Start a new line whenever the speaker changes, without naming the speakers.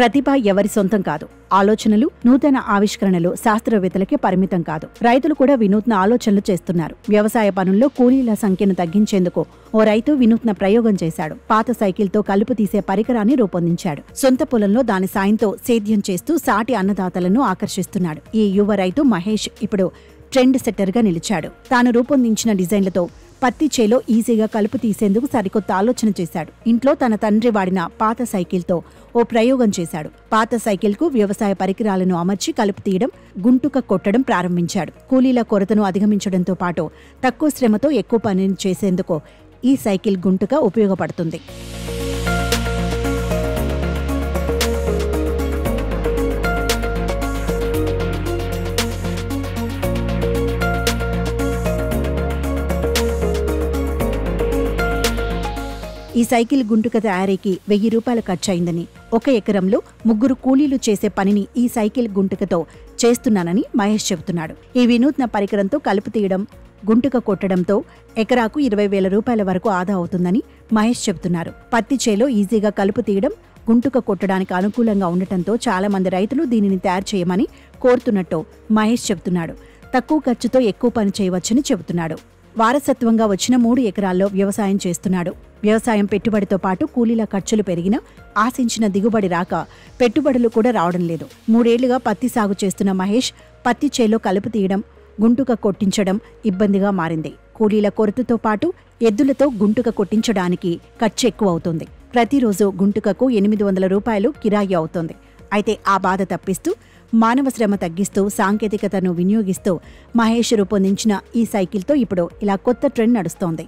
ప్రతిభ ఎవరి సొంతం కాదు. ఆలోచనలు, నూతన ఆవిష్కరణలు శాస్త్రవేత్తలకే పరిమితం కాదు. రైతులు కూడా వినూత్న ఆలోచనలు చేస్తున్నారు. వ్యవసాయ పనుల్లో కూలీల సంఖ్యను తగ్గించేందుకు ఓ రైతు వినూత్న ప్రయోగం చేశాడు. పాత సైకిల్తో కలుపు తీసే పరికరాన్ని రూపొందించాడు. సొంత పొలంలో దాని సాయంతో సేద్యం చేస్తూ సాటి అన్నదాతలను ఆకర్షిస్తున్నాడు. ఈ యువ రైతు మహేష్ ఇప్పుడు ట్రెండ్ సెట్టర్గా నిలిచాడు. తాను రూపొందించిన డిజైన్లతో పత్తి చేలో ఈజీగా కలుపు తీసేందుకు సరికొత్త ఆలోచన చేశాడు. ఇంట్లో తన తండ్రి వాడిన పాత సైకిల్తో ఓ ప్రయోగం చేశాడు. పాత సైకిల్కు వ్యవసాయ పరికరాలను అమర్చి కలుపు తీయడం, గుంటుక కొట్టడం ప్రారంభించాడు. కూలీల కొరతను అధిగమించడంతో పాటు తక్కువ శ్రమతో ఎక్కువ పనిని చేసేందుకు ఈ సైకిల్ గుంటుక ఉపయోగపడుతుంది. ఈ సైకిల్ గుంటుక తయారీకి 1000 రూపాయలు ఖర్చయిందని, 1 ఎకరంలో 3 కూలీలు చేసే పనిని ఈ సైకిల్ గుంటుకతో చేస్తున్నానని మహేష్ చెబుతున్నాడు. ఈ వినూత్న పరికరంతో కలుపు తీయడం, గుంటుక కొట్టడంతో ఎకరాకు 20,000 రూపాయల వరకు ఆదా అవుతుందని మహేష్ చెబుతున్నారు. పత్తి చేలో ఈజీగా కలుపు తీయడం, గుంటుక కొట్టడానికి అనుకూలంగా ఉండటంతో చాలా మంది రైతులు దీనిని తయారు చేయమని కోరుతున్నట్టు మహేష్ చెబుతున్నాడు. తక్కువ ఖర్చుతో ఎక్కువ పని చేయవచ్చని చెబుతున్నాడు. వారసత్వంగా వచ్చిన 3 ఎకరాల్లో వ్యవసాయం చేస్తున్నాడు. వ్యవసాయం పెట్టుబడితో పాటు కూలీల ఖర్చులు పెరిగినా ఆశించిన దిగుబడి రాక పెట్టుబడులు కూడా రావడం లేదు. 3 ఏళ్లుగా పత్తి సాగు చేస్తున్న మహేష్ పత్తి చేలో కలుపు తీయడం, గుంటుక కొట్టించడం ఇబ్బందిగా మారింది. కూలీల కొరతతో పాటు ఎద్దులతో గుంటుక కొట్టించడానికి ఖర్చు ఎక్కువ అవుతుంది. ప్రతిరోజు గుంటుకకు 800 రూపాయలు కిరాయి అవుతోంది. అయితే ఆ బాధ తప్పిస్తూ మానవ శ్రమ తగ్గిస్తూ సాంకేతికతను వినియోగిస్తూ మహేష్ రూపొందించిన ఈ సైకిల్తో ఇప్పుడు ఇలా కొత్త ట్రెండ్ నడుస్తోంది.